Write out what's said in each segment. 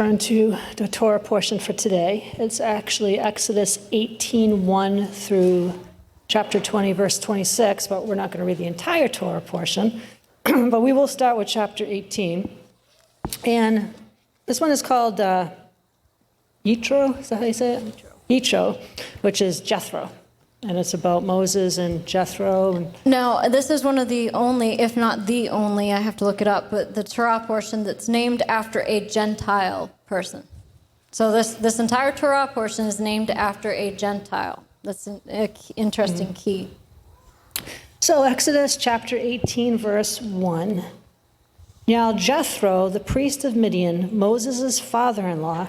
Turn to the Torah portion for today. It's actually Exodus 18:1 through chapter 20, verse 26, but we're not going to read the entire Torah portion. But we will start with chapter 18. And this one is called Yitro, is that how you say it? Yitro, which is Jethro. And it's about Moses and Jethro. No, this is one of the only, if not the only, I have to look it up, but the Torah portion that's named after a Gentile person. So this entire Torah portion is named after a Gentile. That's an interesting key. So Exodus chapter 18, verse 1. Now Jethro, the priest of Midian, Moses' father-in-law,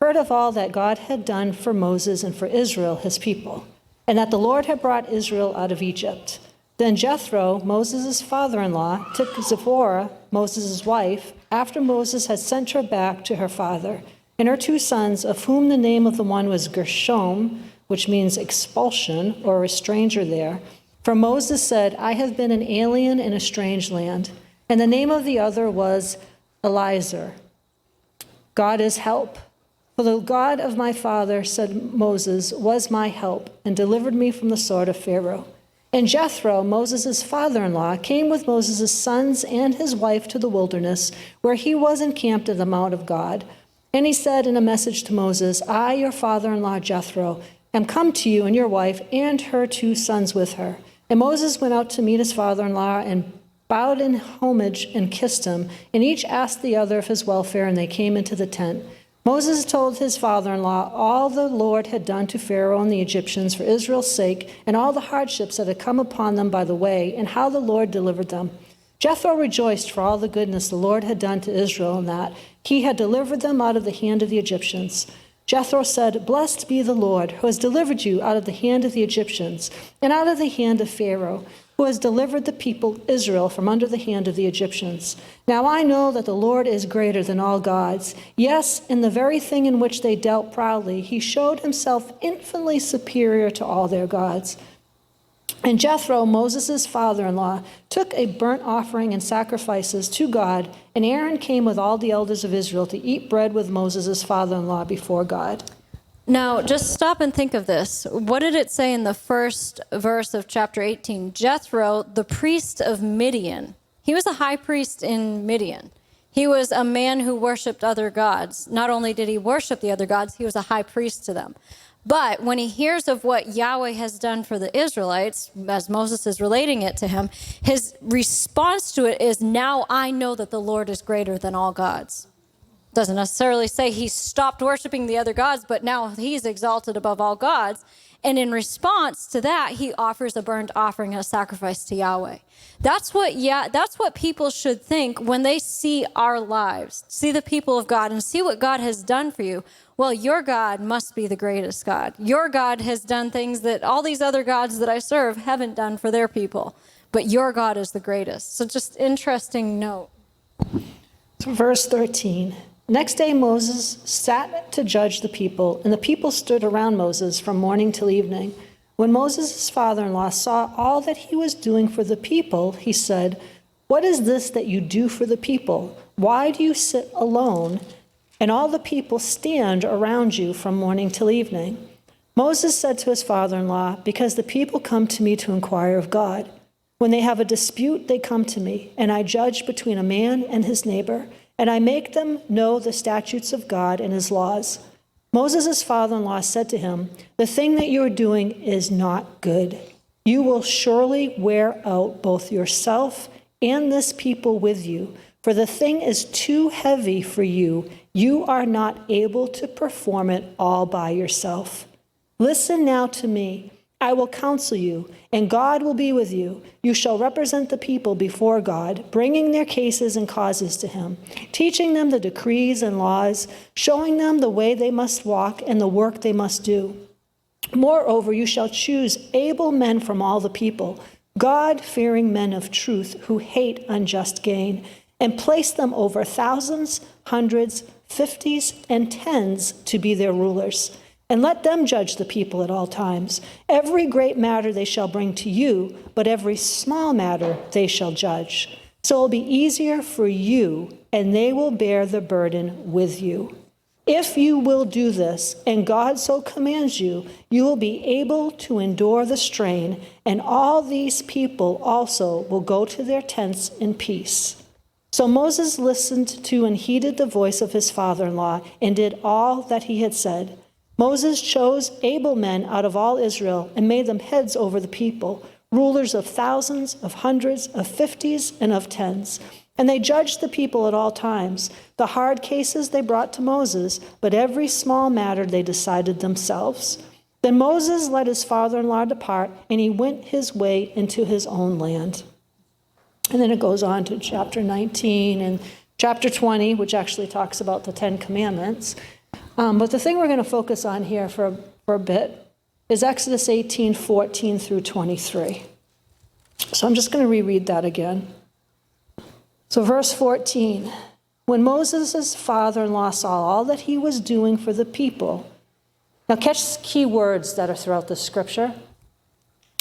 heard of all that God had done for Moses and for Israel, his people, and that the Lord had brought Israel out of Egypt. Then Jethro, Moses' father-in-law, took Zipporah, Moses' wife, after Moses had sent her back to her father, and her two sons, of whom the name of the one was Gershom, which means expulsion or a stranger there. For Moses said, I have been an alien in a strange land. And the name of the other was Eliezer. God is help. For the God of my father, said Moses, was my help, and delivered me from the sword of Pharaoh. And Jethro, Moses' father-in-law, came with Moses' sons and his wife to the wilderness, where he was encamped at the mount of God. And he said in a message to Moses, I, your father-in-law Jethro, am come to you and your wife and her two sons with her. And Moses went out to meet his father-in-law and bowed in homage and kissed him, and each asked the other of his welfare, and they came into the tent. Moses told his father-in-law all the Lord had done to Pharaoh and the Egyptians for Israel's sake, and all the hardships that had come upon them by the way, and how the Lord delivered them. Jethro rejoiced for all the goodness the Lord had done to Israel, and that he had delivered them out of the hand of the Egyptians. Jethro said, Blessed be the Lord, who has delivered you out of the hand of the Egyptians, and out of the hand of Pharaoh, who has delivered the people Israel from under the hand of the Egyptians. Now I know that the Lord is greater than all gods. Yes, in the very thing in which they dealt proudly, he showed himself infinitely superior to all their gods. And Jethro, Moses' father-in-law, took a burnt offering and sacrifices to God, and Aaron came with all the elders of Israel to eat bread with Moses' father-in-law before God. Now, just stop and think of this. What did it say in the first verse of chapter 18? Jethro, the priest of Midian. He was a high priest in Midian. He was a man who worshiped other gods. Not only did he worship the other gods, he was a high priest to them. But when he hears of what Yahweh has done for the Israelites, as Moses is relating it to him, his response to it is, now I know that the Lord is greater than all gods. Doesn't necessarily say he stopped worshiping the other gods, but now he's exalted above all gods. And in response to that, he offers a burnt offering and a sacrifice to Yahweh. That's what people should think when they see our lives, see the people of God, and see what God has done for you. Well, your God must be the greatest God. Your God has done things that all these other gods that I serve haven't done for their people. But your God is the greatest. So just interesting note. So verse 13. Next day Moses sat to judge the people, and the people stood around Moses from morning till evening. When Moses' father-in-law saw all that he was doing for the people, he said, What is this that you do for the people? Why do you sit alone, and all the people stand around you from morning till evening? Moses said to his father-in-law, Because the people come to me to inquire of God. When they have a dispute, they come to me, and I judge between a man and his neighbor, and I make them know the statutes of God and his laws. Moses' father-in-law said to him, The thing that you are doing is not good. You will surely wear out both yourself and this people with you, for the thing is too heavy for you. You are not able to perform it all by yourself. Listen now to me. I will counsel you, and God will be with you. You shall represent the people before God, bringing their cases and causes to him, teaching them the decrees and laws, showing them the way they must walk and the work they must do. Moreover, you shall choose able men from all the people, God-fearing men of truth who hate unjust gain, and place them over thousands, hundreds, fifties, and tens to be their rulers. And let them judge the people at all times. Every great matter they shall bring to you, but every small matter they shall judge. So it will be easier for you, and they will bear the burden with you. If you will do this, and God so commands you, you will be able to endure the strain, and all these people also will go to their tents in peace." So Moses listened to and heeded the voice of his father-in-law and did all that he had said. Moses chose able men out of all Israel and made them heads over the people, rulers of thousands, of hundreds, of fifties, and of tens. And they judged the people at all times. The hard cases they brought to Moses, but every small matter they decided themselves. Then Moses let his father-in-law depart, and he went his way into his own land. And then it goes on to chapter 19 and chapter 20, which actually talks about the Ten Commandments. But the thing we're going to focus on here for a bit is Exodus 18:14 through 23. So I'm just going to reread that again. So verse 14, when Moses' father-in-law saw all that he was doing for the people. Now catch key words that are throughout the scripture.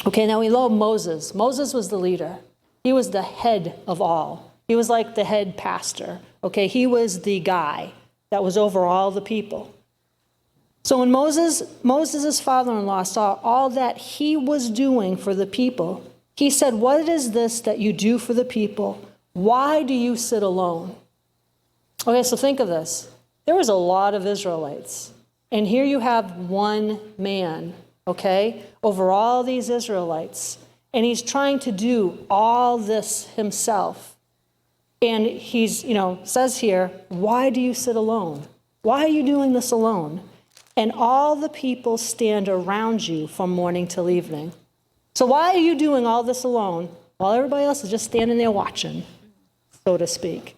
Okay, now we know Moses. Moses was the leader. He was the head of all. He was like the head pastor. Okay, he was the guy that was over all the people. So when Moses' father-in-law saw all that he was doing for the people, he said, "What is this that you do for the people? Why do you sit alone?" Okay, so think of this. There was a lot of Israelites. And here you have one man, okay, over all these Israelites. And he's trying to do all this himself. And he's, says here, "Why do you sit alone? Why are you doing this alone? And all the people stand around you from morning till evening." So why are you doing all this alone while everybody else is just standing there watching, so to speak?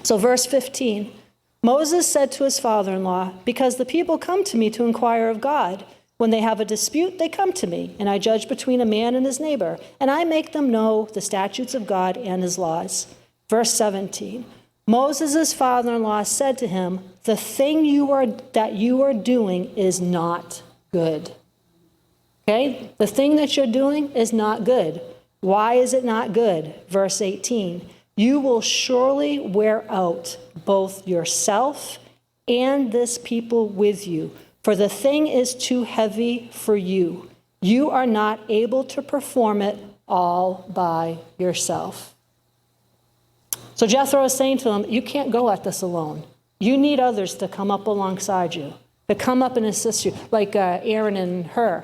So verse 15, Moses said to his father-in-law, "Because the people come to me to inquire of God. When they have a dispute, they come to me, and I judge between a man and his neighbor, and I make them know the statutes of God and his laws." Verse 17, Moses' father-in-law said to him, "The thing that you are doing is not good." Okay? The thing that you're doing is not good. Why is it not good? Verse 18, "You will surely wear out both yourself and this people with you, for the thing is too heavy for you. You are not able to perform it all by yourself." So Jethro is saying to him, you can't go at this alone. You need others to come up alongside you, to come up and assist you, like Aaron and Hur,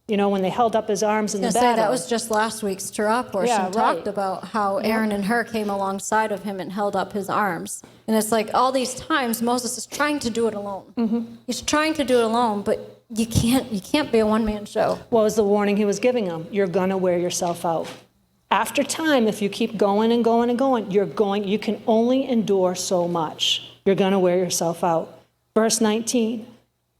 when they held up his arms in the battle. That was just last week's Torah portion, talked about how Aaron and Hur came alongside of him and held up his arms. And it's like all these times Moses is trying to do it alone. Mm-hmm. He's trying to do it alone, but you can't be a one-man show. What was the warning he was giving him? You're going to wear yourself out. After time, if you keep going and going and going, you can only endure so much. You're going to wear yourself out. Verse 19,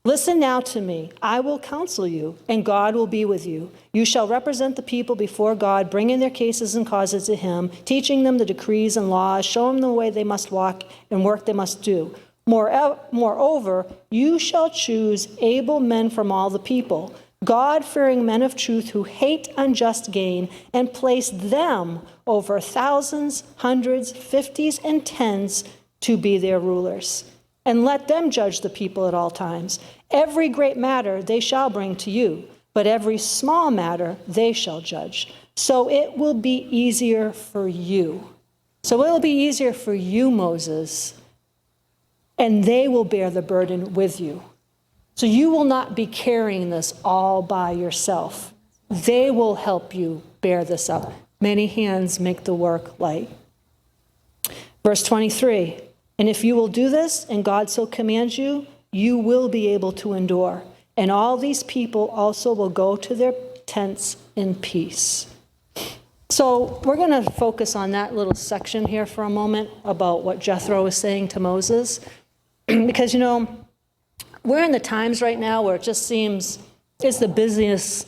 "Listen now to me. I will counsel you, and God will be with you. You shall represent the people before God, bringing their cases and causes to him, teaching them the decrees and laws, showing them the way they must walk and work they must do. Moreover, you shall choose able men from all the people, God-fearing men of truth who hate unjust gain, and place them over thousands, hundreds, fifties, and tens to be their rulers. And let them judge the people at all times. Every great matter they shall bring to you, but every small matter they shall judge. So it will be easier for you." So it will be easier for you, Moses, and they will bear the burden with you. So you will not be carrying this all by yourself. They will help you bear this up. Many hands make the work light. Verse 23, "And if you will do this, and God so commands you, you will be able to endure. And all these people also will go to their tents in peace." So we're going to focus on that little section here for a moment about what Jethro was saying to Moses. Because, we're in the times right now where it just seems it's the busiest.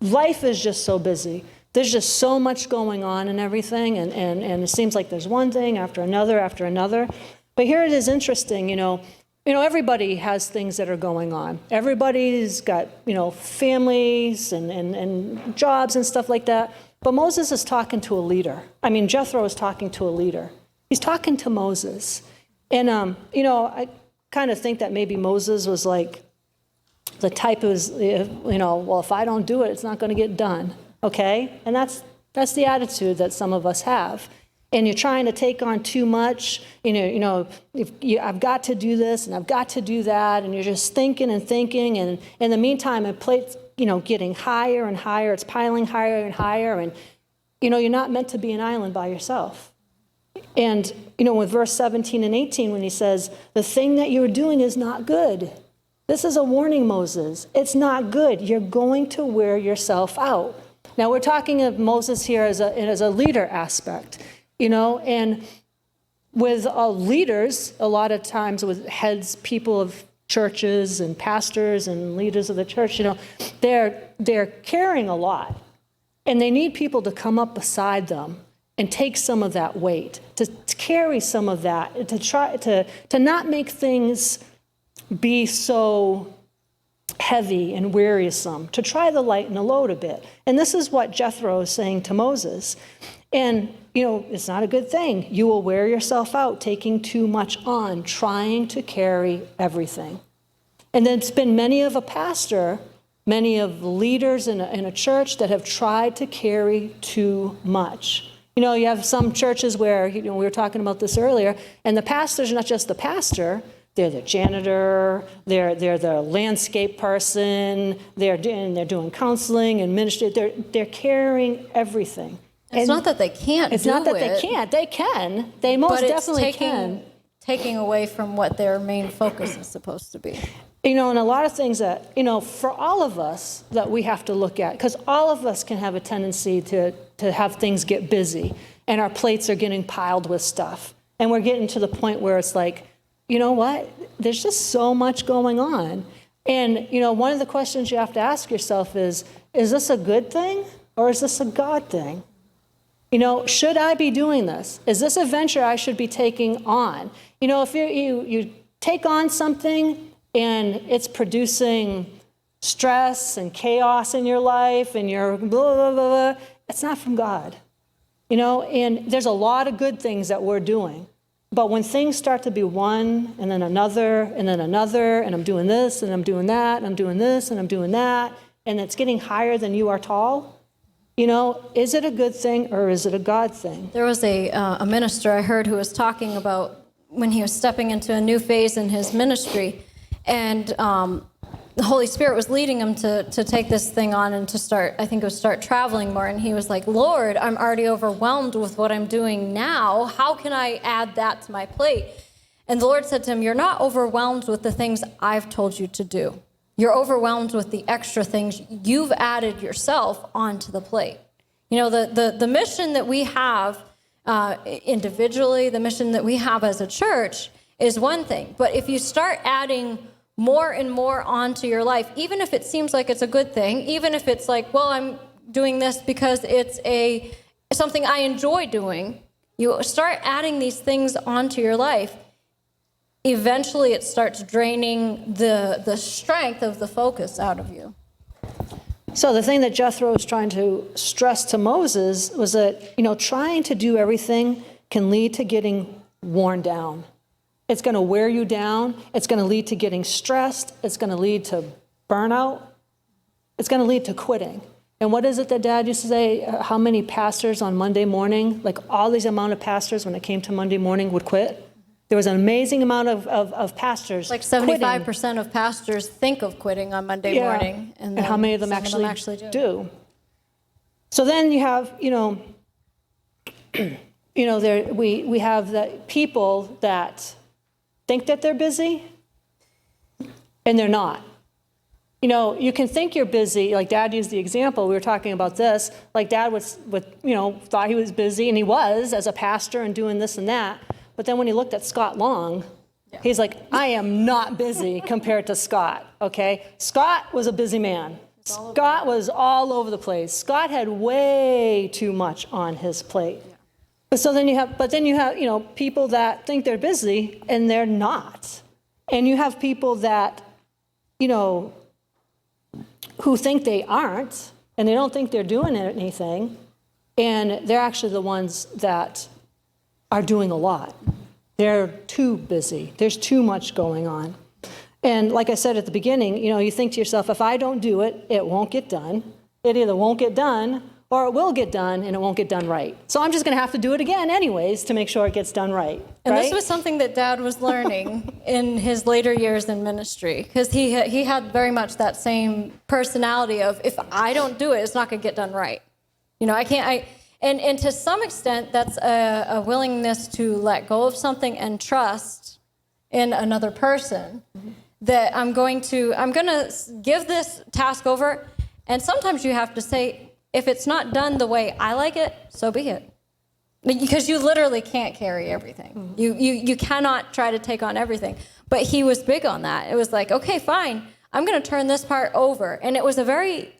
Life is just so busy. There's just so much going on and everything, and it seems like there's one thing after another. But here it is interesting, everybody has things that are going on. Everybody's got, families and jobs and stuff like that. But Moses is talking to a leader. Jethro is talking to a leader. He's talking to Moses. And, kind of think that maybe Moses was like the type who's, well, if I don't do it, it's not going to get done, okay? And that's the attitude that some of us have. And you're trying to take on too much, I've got to do this and I've got to do that, and you're just thinking and thinking, and in the meantime, a plate's, getting higher and higher, it's piling higher and higher, and, you're not meant to be an island by yourself. And, with verse 17 and 18, when he says, the thing that you're doing is not good. This is a warning, Moses. It's not good. You're going to wear yourself out. Now, we're talking of Moses here as a leader aspect, and with leaders, a lot of times with heads, people of churches and pastors and leaders of the church, they're carrying a lot. And they need people to come up beside them and take some of that weight, to carry some of that, to try to not make things be so heavy and wearisome, to try to lighten the load a bit. And this is what Jethro is saying to Moses. And, it's not a good thing. You will wear yourself out taking too much on, trying to carry everything. And then it's been many of the leaders in a church that have tried to carry too much. You have some churches where, we were talking about this earlier, and the pastor's not just the pastor, they're the janitor, they're the landscape person, they're doing counseling and ministry, they're carrying everything. It's not that they can't do it. It's not that they can't. They can. They most definitely can. Taking away from what their main focus is supposed to be. And a lot of things that, for all of us that we have to look at, because all of us can have a tendency to have things get busy, and our plates are getting piled with stuff. And we're getting to the point where it's like, you know what? There's just so much going on. And, one of the questions you have to ask yourself is this a good thing or is this a God thing? Should I be doing this? Is this a venture I should be taking on? If you take on something and it's producing stress and chaos in your life and you're blah, blah, blah, blah, it's not from God. And there's a lot of good things that we're doing. But when things start to be one and then another and then another, and I'm doing this and I'm doing that and I'm doing this and I'm doing that, and it's getting higher than you are tall, is it a good thing or is it a God thing? There was a minister I heard who was talking about when he was stepping into a new phase in his ministry, and the Holy Spirit was leading him to take this thing on and to start traveling more. And he was like, Lord, I'm already overwhelmed with what I'm doing now. How can I add that to my plate? And the Lord said to him, you're not overwhelmed with the things I've told you to do. You're overwhelmed with the extra things you've added yourself onto the plate. The mission that we have individually, the mission that we have as a church is one thing. But if you start adding more and more onto your life, even if it seems like it's a good thing, even if it's like, well, I'm doing this because it's something I enjoy doing, you start adding these things onto your life, eventually it starts draining the strength of the focus out of you. So the thing that Jethro was trying to stress to Moses was that, trying to do everything can lead to getting worn down. It's going to wear you down. It's going to lead to getting stressed. It's going to lead to burnout. It's going to lead to quitting. And what is it that Dad used to say? How many pastors on Monday morning, like all these amount of pastors when it came to Monday morning would quit? There was an amazing amount of pastors like 75% of pastors think of quitting on Monday morning. And how many of them actually do? So then you have, we have the people that think that they're busy, and they're not. You can think you're busy, like Dad used the example, we were talking about this, like Dad thought he was busy, and he was as a pastor and doing this and that, but then when he looked at Scott Long, he's like, I am not busy compared to Scott, okay? Scott was a busy man. Scott was all over the place. Scott had way too much on his plate. So then you have, people that think they're busy and they're not. And you have people that, who think they aren't, and they don't think they're doing anything, and they're actually the ones that are doing a lot. They're too busy. There's too much going on. And like I said at the beginning, you think to yourself, if I don't do it, it won't get done. It either won't get done or it will get done and it won't get done right. So I'm just going to have to do it again anyways to make sure it gets done right. And right? This was something that Dad was learning in his later years in ministry, because he had very much that same personality of, if I don't do it, it's not going to get done right. And to some extent, that's a willingness to let go of something and trust in another person. Mm-hmm. That I'm going to give this task over, and sometimes you have to say, if it's not done the way I like it, so be it. Because you literally can't carry everything. Mm-hmm. You cannot try to take on everything. But he was big on that. It was like, okay, fine, I'm going to turn this part over. And it was a very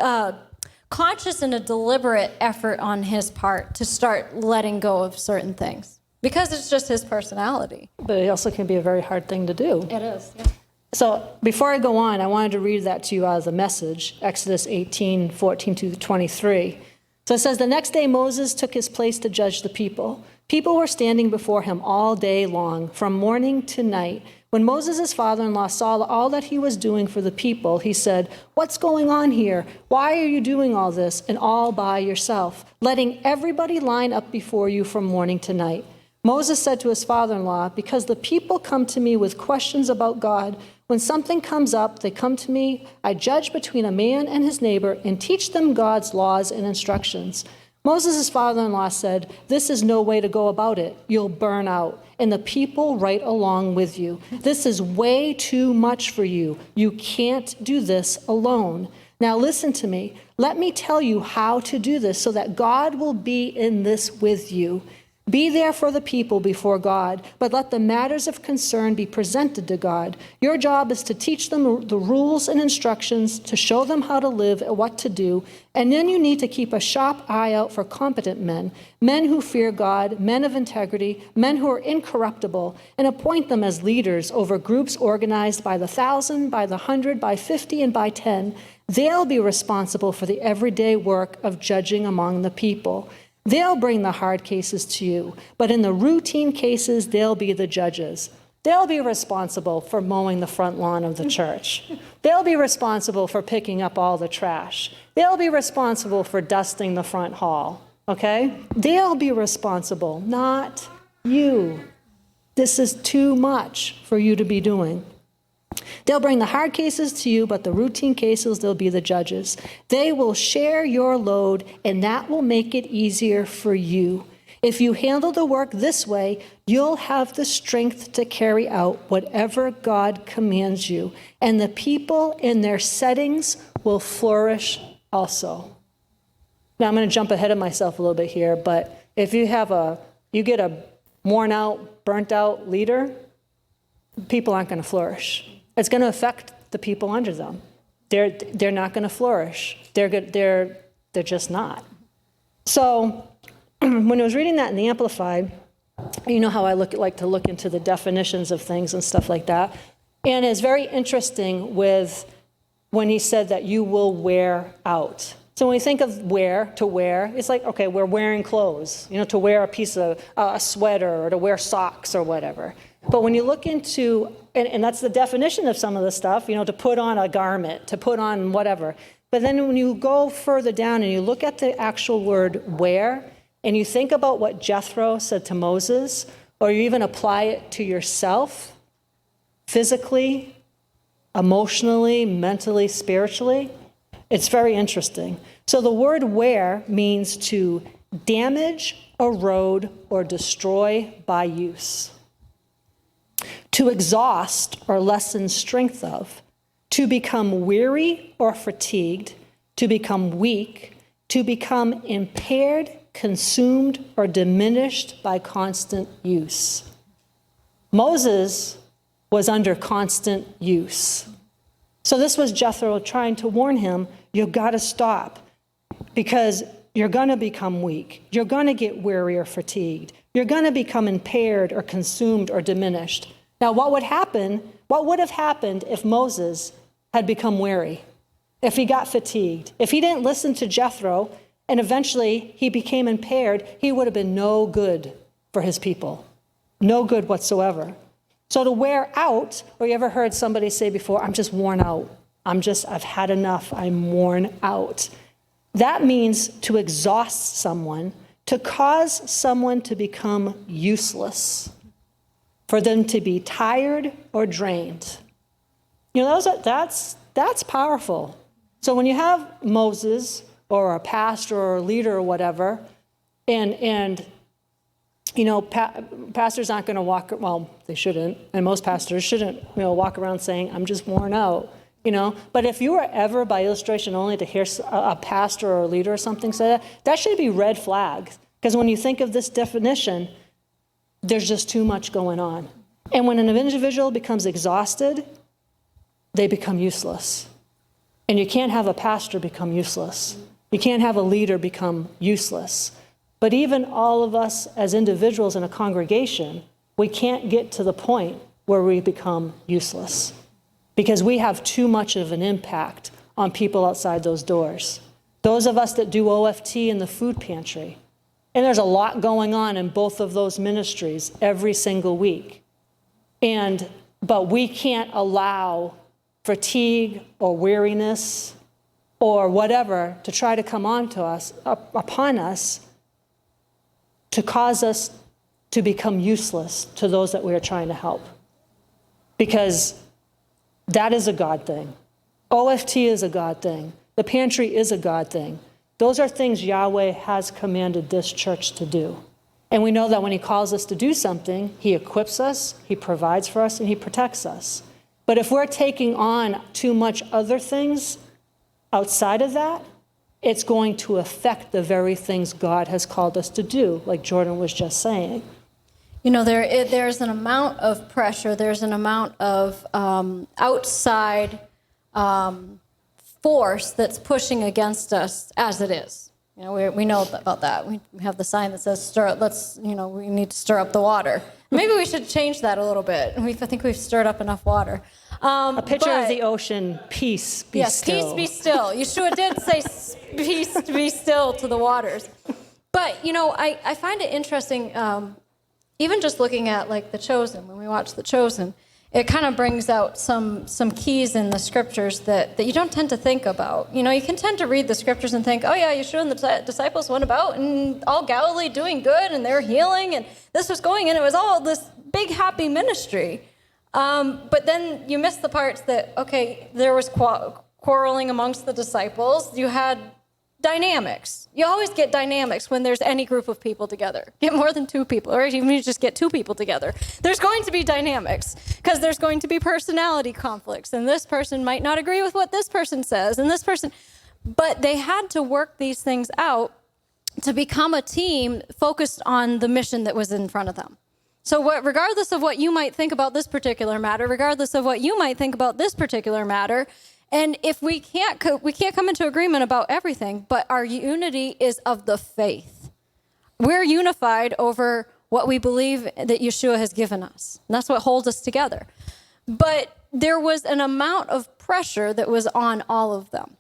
conscious and a deliberate effort on his part to start letting go of certain things. Because it's just his personality. But it also can be a very hard thing to do. It is, yeah. So before I go on, I wanted to read that to you out of the Message, Exodus 18, 14 to 23. So it says, the next day Moses took his place to judge the people. People were standing before him all day long, from morning to night. When Moses' father-in-law saw all that he was doing for the people, he said, what's going on here? Why are you doing all this and all by yourself, letting everybody line up before you from morning to night? Moses said to his father-in-law, because the people come to me with questions about God. When something comes up, they come to me. I judge between a man and his neighbor and teach them God's laws and instructions. Moses' father-in-law said, this is no way to go about it. You'll burn out, and the people right along with you. This is way too much for you. You can't do this alone. Now listen to me. Let me tell you how to do this so that God will be in this with you. Be there for the people before God, but let the matters of concern be presented to God. Your job is to teach them the rules and instructions, to show them how to live and what to do, and then you need to keep a sharp eye out for competent men, men who fear God, men of integrity, men who are incorruptible, and appoint them as leaders over groups organized by the 1,000, by the 100, by 50, and by 10. They'll be responsible for the everyday work of judging among the people. They'll bring the hard cases to you, but in the routine cases, they'll be the judges. They'll be responsible for mowing the front lawn of the church. They'll be responsible for picking up all the trash. They'll be responsible for dusting the front hall, okay? They'll be responsible, not you. This is too much for you to be doing. They'll bring the hard cases to you, but the routine cases, they'll be the judges. They will share your load, and that will make it easier for you. If you handle the work this way, you'll have the strength to carry out whatever God commands you, and the people in their settings will flourish also. Now, I'm going to jump ahead of myself a little bit here, but if you get a worn out, burnt out leader, people aren't going to flourish. It's going to affect the people under them. They're not going to flourish. They're just not. So when I was reading that in the Amplified, you know how I like to look into the definitions of things and stuff like that. And it's very interesting with when he said that you will wear out. So when we think of to wear, it's like, okay, we're wearing clothes, to wear a piece of a sweater or to wear socks or whatever. But when you look into, and that's the definition of some of the stuff, to put on a garment, to put on whatever. But then when you go further down and you look at the actual word wear, and you think about what Jethro said to Moses, or you even apply it to yourself, physically, emotionally, mentally, spiritually, it's very interesting. So the word wear means to damage, erode, or destroy by use. To exhaust or lessen strength of, to become weary or fatigued, to become weak, to become impaired, consumed, or diminished by constant use. Moses was under constant use. So this was Jethro trying to warn him, you've got to stop because you're going to become weak. You're going to get weary or fatigued. You're going to become impaired or consumed or diminished. Now, what would have happened if Moses had become weary, if he got fatigued, if he didn't listen to Jethro, and eventually he became impaired, he would have been no good for his people. No good whatsoever. So to wear out, or you ever heard somebody say before, I'm just worn out. I've had enough. I'm worn out. That means to exhaust someone, to cause someone to become useless, for them to be tired or drained. You know, that's powerful. So when you have Moses or a pastor or a leader or whatever, and you know, pastors aren't going to walk, well, they shouldn't, and most pastors shouldn't, you know, walk around saying, I'm just worn out, you know. But if you were ever, by illustration only, to hear a pastor or a leader or something say that, that should be red flags. Because when you think of this definition, there's just too much going on. And when an individual becomes exhausted, they become useless. And you can't have a pastor become useless. You can't have a leader become useless. But even all of us as individuals in a congregation, we can't get to the point where we become useless because we have too much of an impact on people outside those doors. Those of us that do OFT in the food pantry, and there's a lot going on in both of those ministries every single week. But we can't allow fatigue or weariness or whatever to try to come upon us to cause us to become useless to those that we are trying to help. Because that is a God thing. OFT is a God thing. The pantry is a God thing. Those are things Yahweh has commanded this church to do. And we know that when he calls us to do something, he equips us, he provides for us, and he protects us. But if we're taking on too much other things outside of that, it's going to affect the very things God has called us to do, like Jordan was just saying. You know, there's an amount of pressure, there's an amount of outside force that's pushing against us as it is. You know, we know about that. We have the sign that says, we need to stir up the water. Maybe we should change that a little bit. I think we've stirred up enough water. A picture of the ocean, peace be still. Yes, peace be still. Yeshua did say peace be still to the waters. But, you know, I find it interesting, even just looking at, like, The Chosen, when we watch The Chosen, it kind of brings out some keys in the scriptures that you don't tend to think about. You know, you can tend to read the scriptures and think, oh, yeah, Yeshua and the disciples went about and all Galilee doing good, and they're healing, and this was going, and it was all this big, happy ministry. But then you miss the parts that, okay, there was quarreling amongst the disciples. You had dynamics. You always get dynamics when there's any group of people together. Get more than two people, or even you just get two people together. There's going to be dynamics because there's going to be personality conflicts, and this person might not agree with what this person says, and this person. But they had to work these things out to become a team focused on the mission that was in front of them. So regardless of what you might think about this particular matter, regardless of what you might think about this particular matter, and if we can't come into agreement about everything, but our unity is of the faith. We're unified over what we believe that Yeshua has given us. And that's what holds us together. But there was an amount of pressure that was on all of them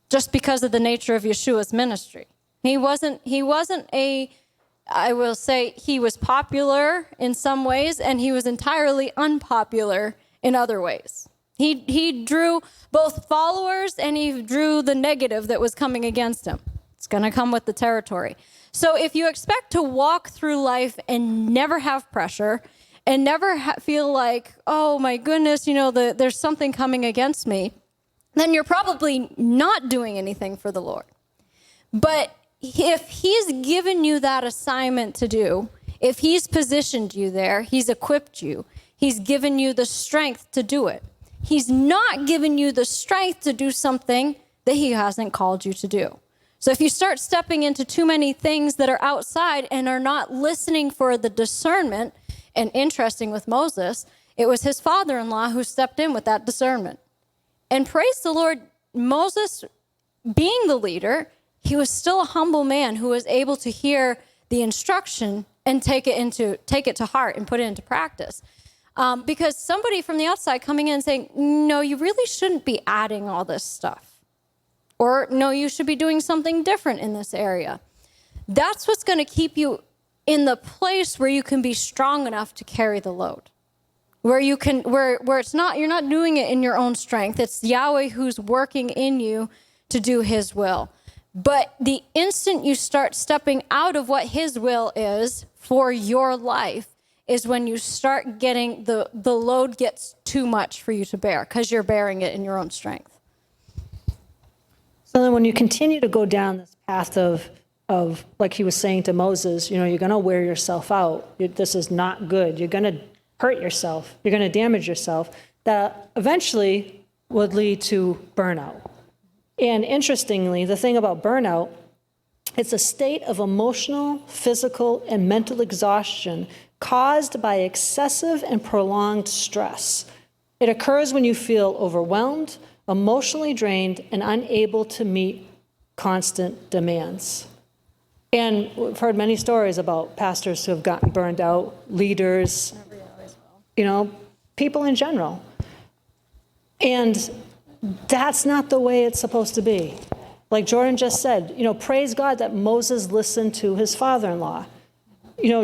just because of the nature of Yeshua's ministry. He wasn't I will say he was popular in some ways, and he was entirely unpopular in other ways. He drew both followers, and he drew the negative that was coming against him. It's going to come with the territory. So if you expect to walk through life and never have pressure and never feel like, oh my goodness, you know, there's something coming against me, then you're probably not doing anything for the Lord. But if he's given you that assignment to do, if he's positioned you there, he's equipped you, he's given you the strength to do it. He's not given you the strength to do something that he hasn't called you to do. So if you start stepping into too many things that are outside and are not listening for the discernment, and interesting with Moses, it was his father-in-law who stepped in with that discernment. And praise the Lord, Moses, being the leader, he was still a humble man who was able to hear the instruction and take it to heart and put it into practice. Because somebody from the outside coming in and saying, no, you really shouldn't be adding all this stuff. Or no, you should be doing something different in this area. That's what's going to keep you in the place where you can be strong enough to carry the load. Where you can, where it's not, you're not doing it in your own strength. It's Yahweh who's working in you to do his will. But the instant you start stepping out of what his will is for your life is when you start getting, the load gets too much for you to bear because you're bearing it in your own strength. So then when you continue to go down this path of like he was saying to Moses, you're going to wear yourself out. This is not good. You're going to hurt yourself. You're going to damage yourself. That eventually would lead to burnout. And interestingly, the thing about burnout, it's a state of emotional, physical, and mental exhaustion caused by excessive and prolonged stress. It occurs when you feel overwhelmed, emotionally drained, and unable to meet constant demands. And we've heard many stories about pastors who have gotten burned out, leaders, people in general. And that's not the way it's supposed to be. Like Jordan just said, praise God that Moses listened to his father-in-law.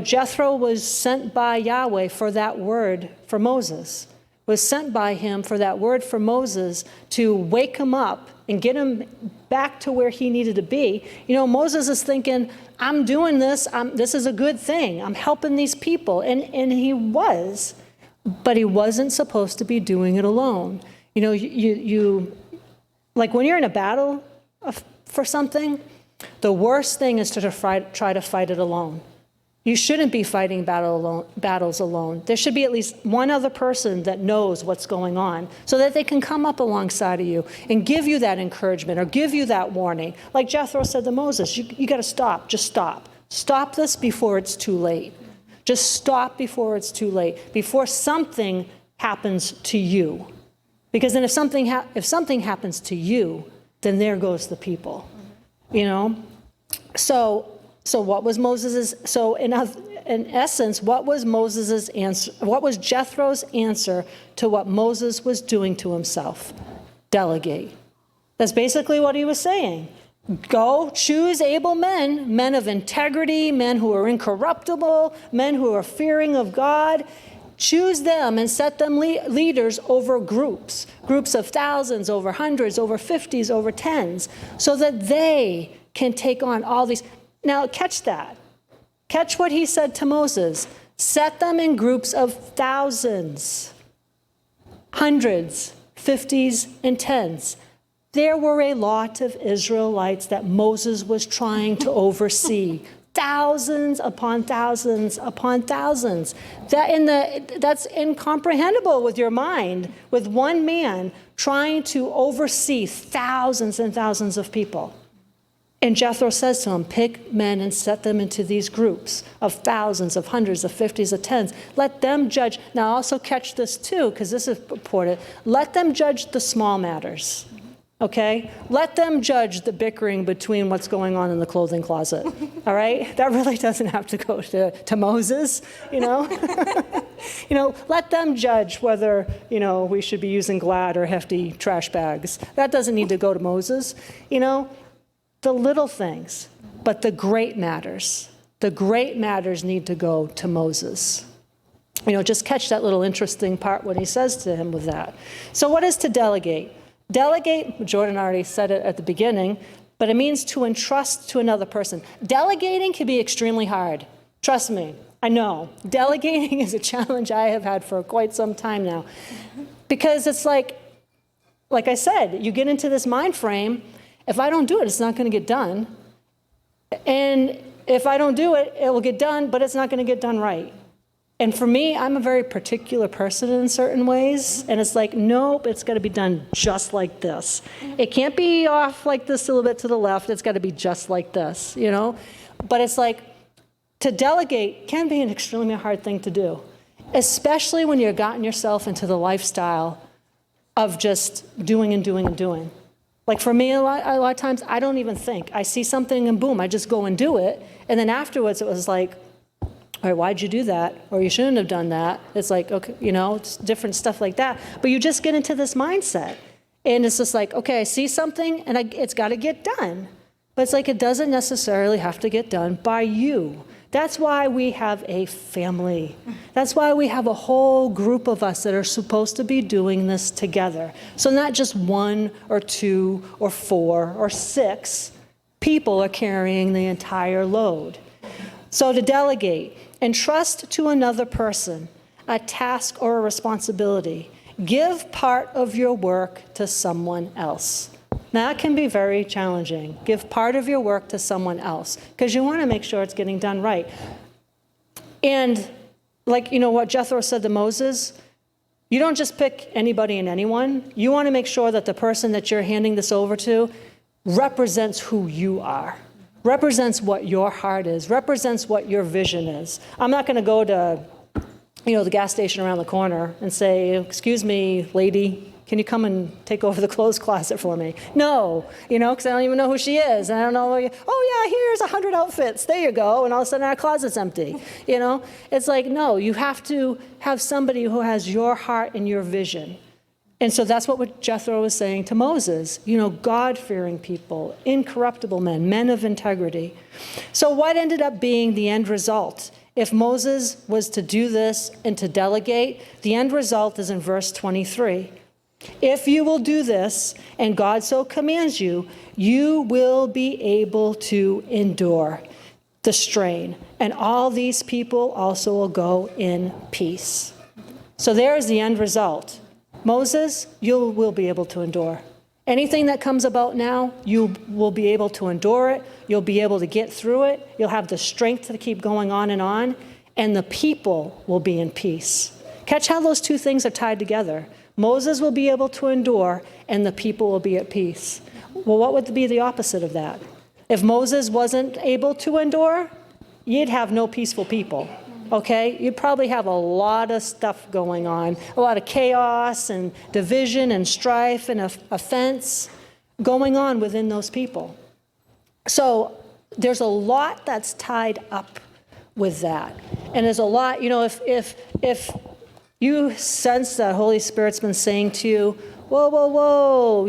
Jethro was sent by Yahweh for that word for Moses, was sent by him for that word for Moses to wake him up and get him back to where he needed to be. Moses is thinking, I'm doing this. This is a good thing. I'm helping these people. And he was, but he wasn't supposed to be doing it alone. You like when you're in a battle for something, the worst thing is to try to fight it alone. You shouldn't be fighting battles alone. There should be at least one other person that knows what's going on so that they can come up alongside of you and give you that encouragement or give you that warning. Like Jethro said to Moses, you got to stop. Just stop. Stop this before it's too late. Just stop before it's too late, before something happens to you. Because then if something happens to you, then there goes the people, So what was Moses's? So in essence, what was Moses's answer? What was Jethro's answer to what Moses was doing to himself? Delegate. That's basically what he was saying. Go choose able men of integrity, men who are incorruptible, men who are fearing of God. Choose them and set them leaders over groups of thousands, over hundreds, over 50s, over 10s, so that they can take on all these. Now, catch that. Catch what he said to Moses. Set them in groups of thousands, hundreds, 50s, and 10s. There were a lot of Israelites that Moses was trying to oversee. Thousands upon thousands upon thousands. That's incomprehensible with your mind, with one man trying to oversee thousands and thousands of people. And Jethro says to him, pick men and set them into these groups of thousands, of hundreds, of 50s, of 10s. Let them judge. Now also catch this too, because this is important. Let them judge the small matters, okay? Let them judge the bickering between what's going on in the clothing closet, all right? That really doesn't have to go to Moses, Let them judge whether, we should be using Glad or hefty trash bags. That doesn't need to go to Moses, The little things, but the great matters need to go to Moses. Just catch that little interesting part when he says to him with that. So what is to delegate? Delegate, Jordan already said it at the beginning, but it means to entrust to another person. Delegating can be extremely hard. Trust me, I know. Delegating is a challenge I have had for quite some time now. Because it's like I said, you get into this mind frame. If I don't do it, it's not going to get done. And if I don't do it, it will get done, but it's not going to get done right. And for me, I'm a very particular person in certain ways. And it's like, nope, it's got to be done just like this. It can't be off like this a little bit to the left. It's got to be just like this, But it's like, to delegate can be an extremely hard thing to do, especially when you've gotten yourself into the lifestyle of just doing and doing and doing. Like for me, a lot of times, I don't even think. I see something and boom, I just go and do it. And then afterwards, it was like, all right, why'd you do that? Or you shouldn't have done that. It's like, okay, it's different stuff like that. But you just get into this mindset. And it's just like, okay, I see something and it's got to get done. But it's like, it doesn't necessarily have to get done by you. That's why we have a family. That's why we have a whole group of us that are supposed to be doing this together. So not just 1 or 2 or 4 or 6 people are carrying the entire load. So to delegate, entrust to another person a task or a responsibility. Give part of your work to someone else. Now, that can be very challenging. Give part of your work to someone else because you want to make sure it's getting done right. And like, what Jethro said to Moses, you don't just pick anybody and anyone. You want to make sure that the person that you're handing this over to represents who you are, represents what your heart is, represents what your vision is. I'm not going to go to, the gas station around the corner and say, excuse me, lady, can you come and take over the clothes closet for me? No, because I don't even know who she is. And I don't know, oh yeah, here's 100 outfits. There you go. And all of a sudden our closet's empty. It's like, no, you have to have somebody who has your heart and your vision. And so that's what Jethro was saying to Moses, God-fearing people, incorruptible men, men of integrity. So what ended up being the end result? If Moses was to do this and to delegate, the end result is in verse 23. If you will do this, and God so commands you, you will be able to endure the strain, and all these people also will go in peace. So there's the end result. Moses, you will be able to endure. Anything that comes about now, you will be able to endure it. You'll be able to get through it. You'll have the strength to keep going on, and the people will be in peace. Catch how those two things are tied together. Moses will be able to endure, and the people will be at peace. Well, what would be the opposite of that? If Moses wasn't able to endure, you'd have no peaceful people, okay? You'd probably have a lot of stuff going on, a lot of chaos and division and strife and offense going on within those people. So there's a lot that's tied up with that. And there's a lot, if you sense that Holy Spirit's been saying to you, whoa,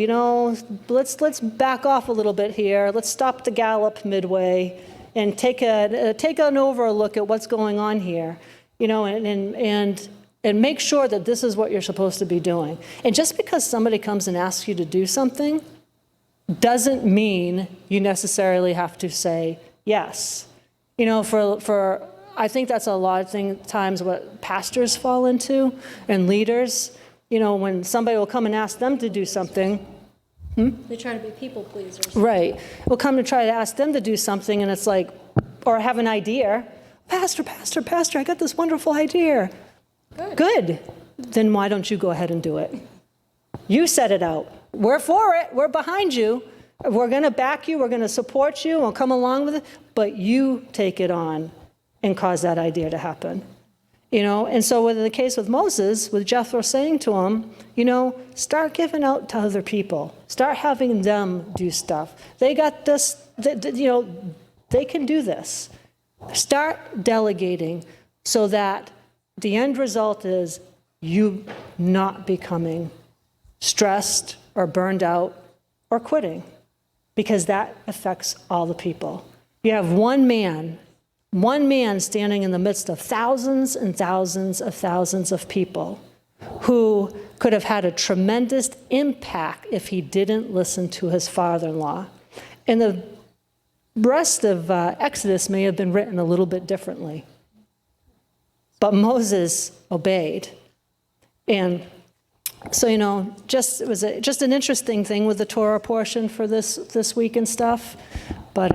let's back off a little bit here. Let's stop the gallop midway and take an over look at what's going on here, and make sure that this is what you're supposed to be doing. And just because somebody comes and asks you to do something doesn't mean you necessarily have to say yes. I think that's a lot of times what pastors fall into and leaders. When somebody will come and ask them to do something. They try to be people pleasers. Right. We'll come to try to ask them to do something, and it's like, or have an idea. Pastor, I got this wonderful idea. Good. Then why don't you go ahead and do it? You set it out. We're for it. We're behind you. We're going to back you. We're going to support you. We'll come along with it. But you take it on and cause that idea to happen. And so in the case with Moses, with Jethro saying to him, start giving out to other people. Start having them do stuff. They got this, they can do this. Start delegating so that the end result is you not becoming stressed or burned out or quitting, because that affects all the people. You have one man standing in the midst of thousands and thousands of people who could have had a tremendous impact if he didn't listen to his father-in-law. And the rest of Exodus may have been written a little bit differently. But Moses obeyed. And so, it was just an interesting thing with the Torah portion for this week and stuff. But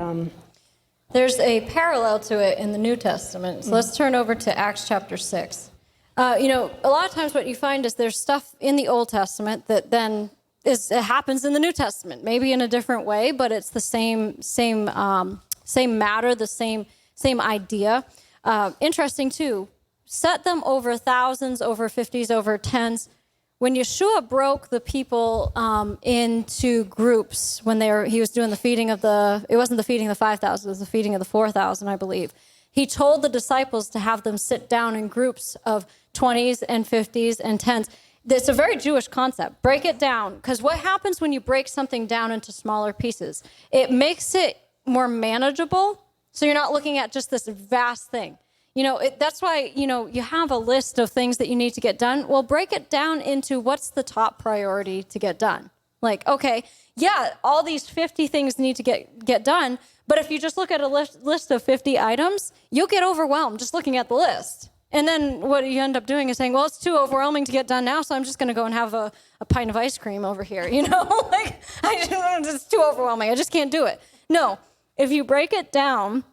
there's a parallel to it in the New Testament. So let's turn over to Acts chapter 6. A lot of times what you find is there's stuff in the Old Testament that then it happens in the New Testament, maybe in a different way, but it's the same matter, the same idea. Interesting too. Set them over thousands, over 50s, over 10s. When Yeshua broke the people into groups, when he was doing the feeding of it wasn't the feeding of the 5,000, it was the feeding of the 4,000, I believe. He told the disciples to have them sit down in groups of 20s and 50s and 10s. It's a very Jewish concept. Break it down, because what happens when you break something down into smaller pieces? It makes it more manageable. So you're not looking at just this vast thing. That's why, you have a list of things that you need to get done. Well, break it down into what's the top priority to get done. Like, okay, yeah, all these 50 things need to get done. But if you just look at a list of 50 items, you'll get overwhelmed just looking at the list. And then what you end up doing is saying, well, it's too overwhelming to get done now, so I'm just going to go and have a pint of ice cream over here. Like, it's too overwhelming. I just can't do it. No, if you break it down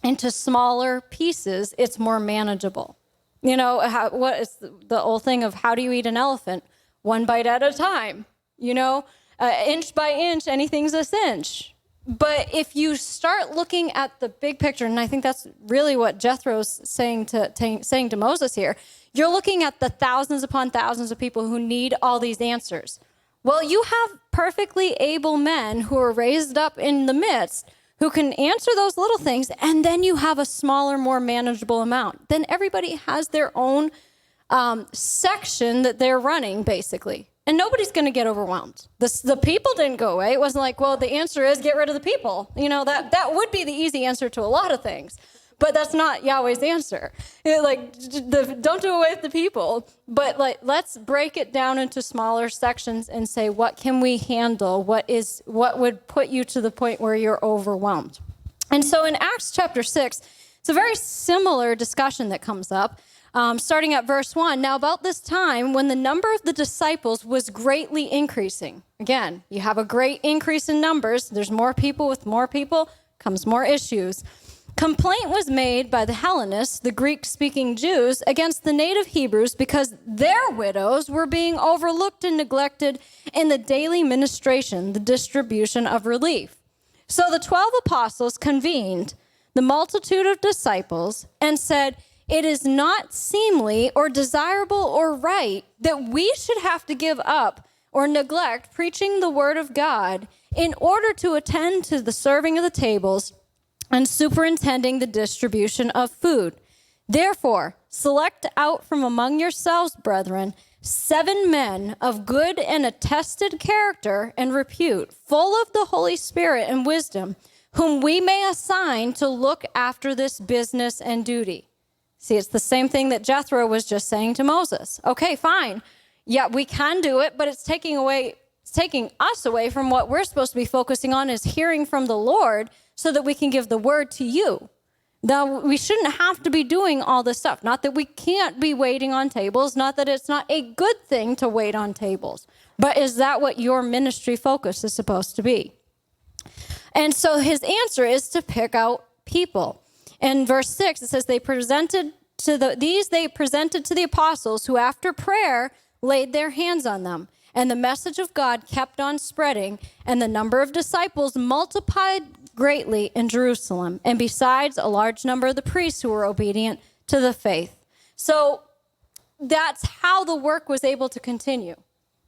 into smaller pieces, it's more manageable. What is the old thing of how do you eat an elephant? One bite at a time. Inch by inch, anything's a cinch. But if you start looking at the big picture, and I think that's really what Jethro's saying to Moses here, you're looking at the thousands upon thousands of people who need all these answers. Well, you have perfectly able men who are raised up in the midst who can answer those little things, and then you have a smaller, more manageable amount. Then everybody has their own section that they're running, basically. And nobody's going to get overwhelmed. The people didn't go away. It wasn't like, well, the answer is get rid of the people. That would be the easy answer to a lot of things. But that's not Yahweh's answer. Don't do away with the people. But let's break it down into smaller sections and say, what can we handle? What would put you to the point where you're overwhelmed? And so in Acts chapter 6, it's a very similar discussion that comes up. Starting at verse 1, now about this time when the number of the disciples was greatly increasing. Again, you have a great increase in numbers. There's more people. With more people comes more issues. Complaint was made by the Hellenists, the Greek-speaking Jews, against the native Hebrews because their widows were being overlooked and neglected in the daily ministration, the distribution of relief. So the 12 apostles convened the multitude of disciples and said, it is not seemly or desirable or right that we should have to give up or neglect preaching the word of God in order to attend to the serving of the tables and superintending the distribution of food. Therefore, select out from among yourselves, brethren, 7 men of good and attested character and repute, full of the Holy Spirit and wisdom, whom we may assign to look after this business and duty. See, it's the same thing that Jethro was just saying to Moses. Okay, fine. Yeah, we can do it, but it's taking us away from what we're supposed to be focusing on, is hearing from the Lord so that we can give the word to you. Now, we shouldn't have to be doing all this stuff. Not that we can't be waiting on tables, not that it's not a good thing to wait on tables, but is that what your ministry focus is supposed to be? And so his answer is to pick out people. In verse 6, it says, they presented to the apostles who after prayer laid their hands on them. And the message of God kept on spreading, and the number of disciples multiplied greatly in Jerusalem. And besides, a large number of the priests who were obedient to the faith. So that's how the work was able to continue.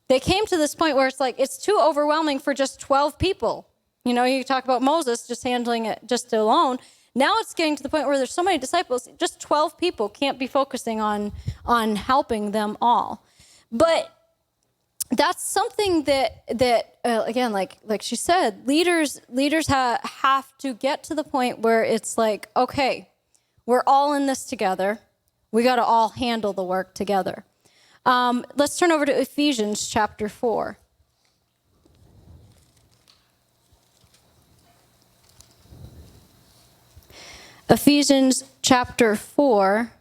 They came to this point where it's like, it's too overwhelming for just 12 people. You talk about Moses just handling it just alone. Now it's getting to the point where there's so many disciples, just 12 people can't be focusing on helping them all. But that's something that again, like she said, leaders have to get to the point where it's like, okay, we're all in this together. We got to all handle the work together. Let's turn over to Ephesians chapter 4. Ephesians chapter 4,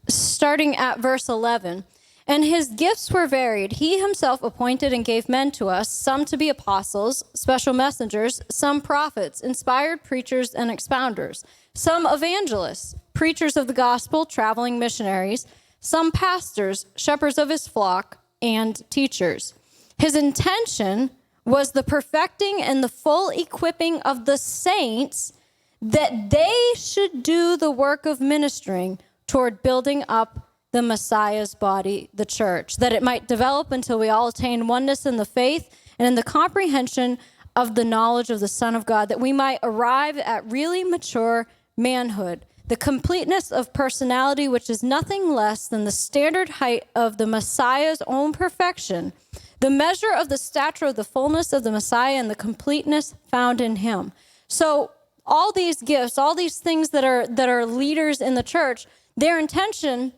starting at verse 11. And his gifts were varied. He himself appointed and gave men to us, some to be apostles, special messengers, some prophets, inspired preachers and expounders, some evangelists, preachers of the gospel, traveling missionaries, some pastors, shepherds of his flock, and teachers. His intention was the perfecting and the full equipping of the saints, that they should do the work of ministering toward building up the Messiah's body, the church, that it might develop until we all attain oneness in the faith and in the comprehension of the knowledge of the Son of God, that we might arrive at really mature manhood, the completeness of personality, which is nothing less than the standard height of the Messiah's own perfection, the measure of the stature of the fullness of the Messiah and the completeness found in him. So all these gifts, all these things that are leaders in the church, their intention,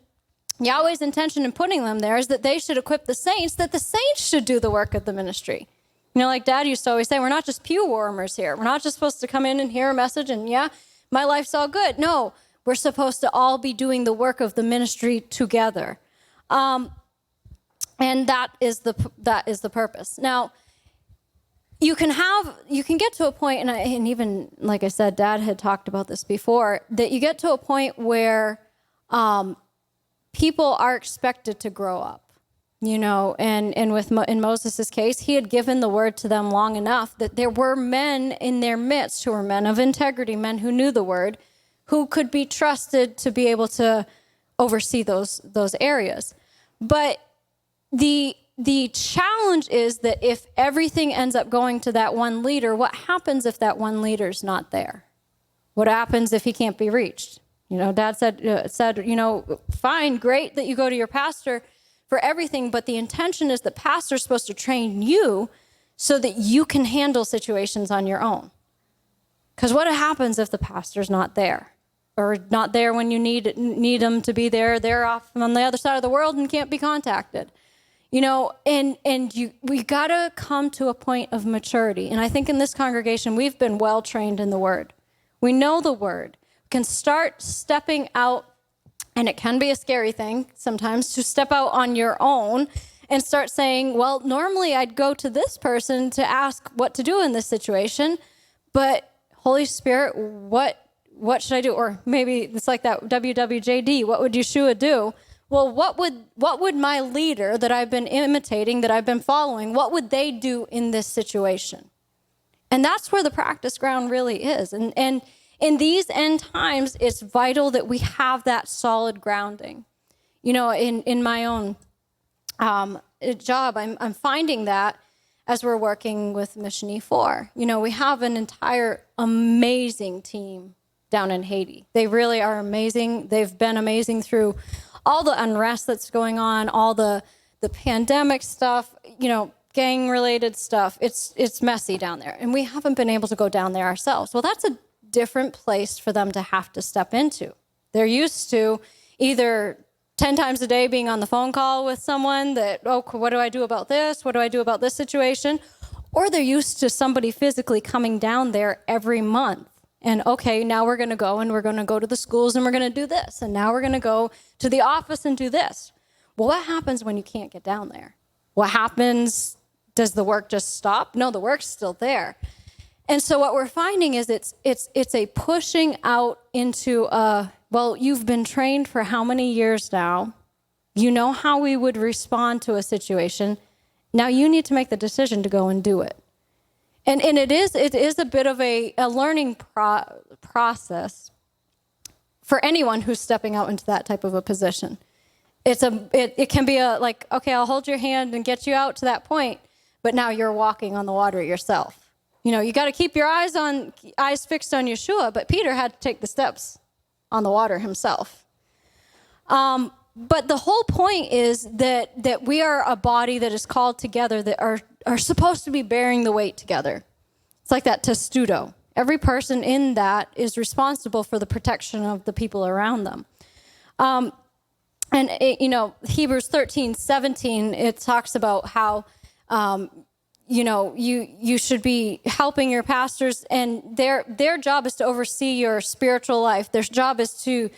Yahweh's intention in putting them there is that they should equip the saints, that the saints should do the work of the ministry. Like Dad used to always say, we're not just pew warmers here. We're not just supposed to come in and hear a message and, yeah, my life's all good. No, we're supposed to all be doing the work of the ministry together. And that is the purpose. Now, you can get to a point, and even, like I said, Dad had talked about this before, that you get to a point where people are expected to grow up. And in Moses' case, he had given the word to them long enough that there were men in their midst who were men of integrity, men who knew the word, who could be trusted to be able to oversee those areas. But the challenge is that if everything ends up going to that one leader, what happens if that one leader's not there? What happens if he can't be reached? Dad said, fine, great that you go to your pastor for everything, but the intention is that pastor's supposed to train you so that you can handle situations on your own. Because what happens if the pastor's not there? Or not there when you need them to be there? They're off on the other side of the world and can't be contacted. We got to come to a point of maturity. And I think in this congregation, we've been well trained in the word. We know the word. We can start stepping out. And it can be a scary thing sometimes to step out on your own and start saying, well, normally I'd go to this person to ask what to do in this situation, but Holy Spirit, what should I do? Or maybe it's like that WWJD, what would Yeshua do? Well, what would my leader that I've been imitating, that I've been following, what would they do in this situation? And that's where the practice ground really is. And in these end times, it's vital that we have that solid grounding. In my own job, I'm finding that as we're working with Mission E4. We have an entire amazing team down in Haiti. They really are amazing. They've been amazing through all the unrest that's going on, all the pandemic stuff, gang-related stuff. It's messy down there. And we haven't been able to go down there ourselves. Well, that's a different place for them to have to step into. They're used to either 10 times a day being on the phone call with someone that, what do I do about this? What do I do about this situation? Or they're used to somebody physically coming down there every month. And okay, now we're going to go and we're going to go to the schools and we're going to do this. And now we're going to go to the office and do this. Well, what happens when you can't get down there? What happens? Does the work just stop? No, the work's still there. And so what we're finding is it's a pushing out into you've been trained for how many years now? You know how we would respond to a situation. Now you need to make the decision to go and do it. And it is a bit of a learning process for anyone who's stepping out into that type of a position. It can be okay, I'll hold your hand and get you out to that point, but now you're walking on the water yourself. You got to keep your eyes fixed on Yeshua, but Peter had to take the steps on the water himself. But the whole point is that we are a body that is called together, that are supposed to be bearing the weight together. It's like that testudo. Every person in that is responsible for the protection of the people around them. Hebrews 13:17, it talks about how you should be helping your pastors, and their job is to oversee your spiritual life. Their job is to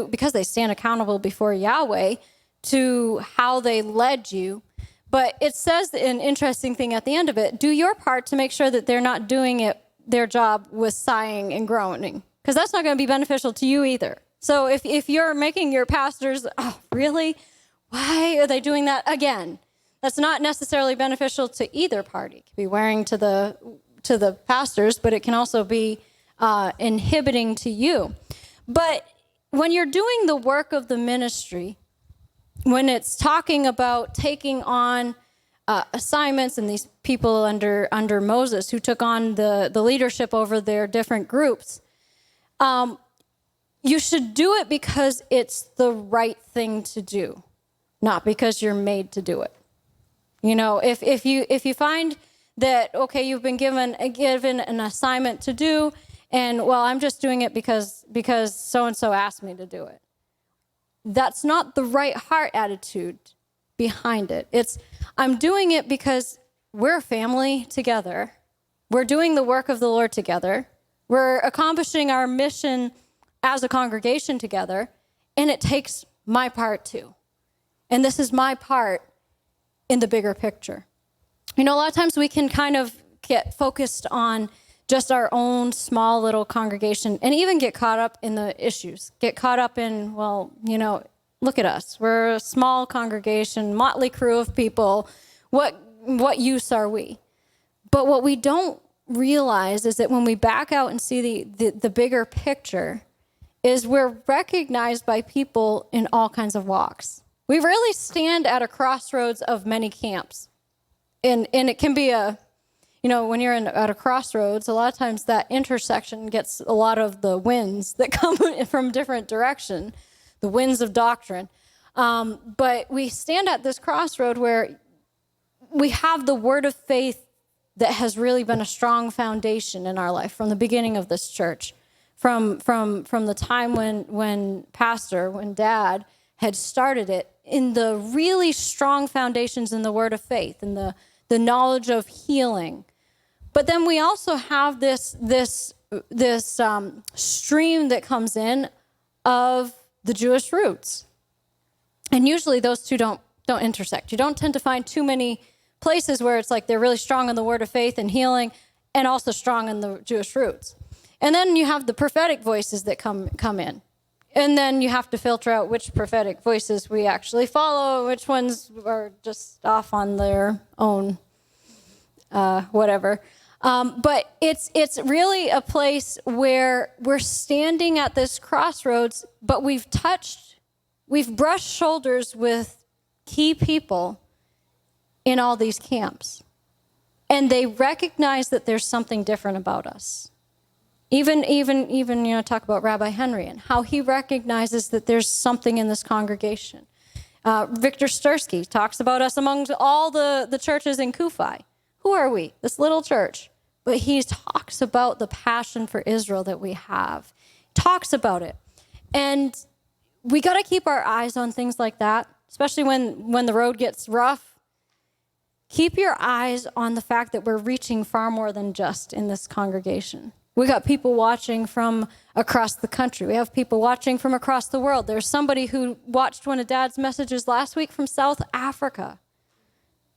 because they stand accountable before Yahweh to how they led you. But it says an interesting thing at the end of it: do your part to make sure that they're not doing their job with sighing and groaning, because that's not going to be beneficial to you either. So if you're making your pastors, oh, really? Why are they doing that again? That's not necessarily beneficial to either party. It can be wearing to the pastors, but it can also be inhibiting to you. But when you're doing the work of the ministry, when it's talking about taking on assignments, and these people under Moses who took on the leadership over their different groups, you should do it because it's the right thing to do, not because you're made to do it. If you find that, okay, you've been given an assignment to do, And, well, I'm just doing it because so-and-so asked me to do it. That's not the right heart attitude behind it. It's, I'm doing it because we're a family together. We're doing the work of the Lord together. We're accomplishing our mission as a congregation together, and it takes my part too. And this is my part in the bigger picture. You know, a lot of times we can kind of get focused on just our own small little congregation and even get caught up in the issues, get caught up in, well, you know, look at us. We're a small congregation, motley crew of people. What use are we? But what we don't realize is that when we back out and see the bigger picture, is we're recognized by people in all kinds of walks. We really stand at a crossroads of many camps. And it can be you know, when you're at a crossroads, a lot of times that intersection gets a lot of the winds that come from different direction, the winds of doctrine. But we stand at this crossroad where we have the word of faith that has really been a strong foundation in our life from the beginning of this church, from the time when Dad had started it, in the really strong foundations in the word of faith and the knowledge of healing. But then we also have this stream that comes in of the Jewish roots. And usually those two don't intersect. You don't tend to find too many places where it's like they're really strong in the word of faith and healing and also strong in the Jewish roots. And then you have the prophetic voices that come in. And then you have to filter out which prophetic voices we actually follow, which ones are just off on their own, whatever. But it's really a place where we're standing at this crossroads, but we've brushed shoulders with key people in all these camps. And they recognize that there's something different about us. Even, you know, talk about Rabbi Henry and how he recognizes that there's something in this congregation. Victor Stursky talks about us amongst all the churches in Kufi. Who are we? This little church. But he talks about the passion for Israel that we have. Talks about it. And we got to keep our eyes on things like that, especially when the road gets rough. Keep your eyes on the fact that we're reaching far more than just in this congregation. We got people watching from across the country. We have people watching from across the world. There's somebody who watched one of Dad's messages last week from South Africa.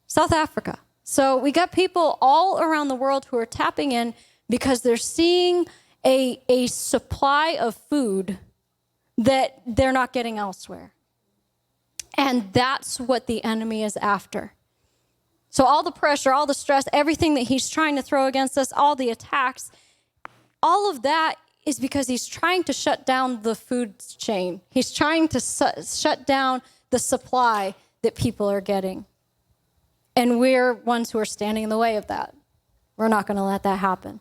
South Africa. So we got people all around the world who are tapping in because they're seeing a supply of food that they're not getting elsewhere. And that's what the enemy is after. So all the pressure, all the stress, everything that he's trying to throw against us, all the attacks, all of that is because he's trying to shut down the food chain. He's trying to shut down the supply that people are getting. And we're ones who are standing in the way of that. We're not going to let that happen.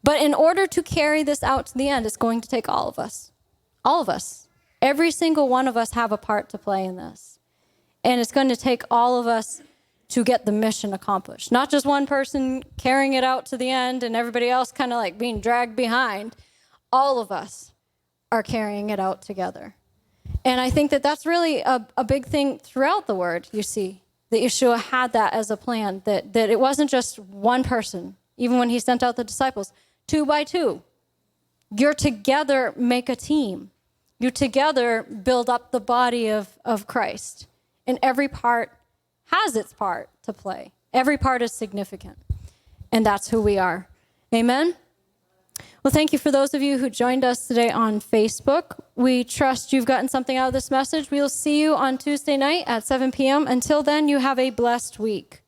But in order to carry this out to the end, it's going to take all of us. All of us. Every single one of us have a part to play in this. And it's going to take all of us to get the mission accomplished. Not just one person carrying it out to the end and everybody else kind of like being dragged behind. All of us are carrying it out together. And I think that that's really a big thing throughout the word, you see. That Yeshua had that as a plan, that it wasn't just one person. Even when he sent out the disciples, 2 by 2. You're together, make a team. You together build up the body of Christ. And every part has its part to play. Every part is significant. And that's who we are. Amen? Well, thank you for those of you who joined us today on Facebook. We trust you've gotten something out of this message. We will see you on Tuesday night at 7 p.m. Until then, you have a blessed week.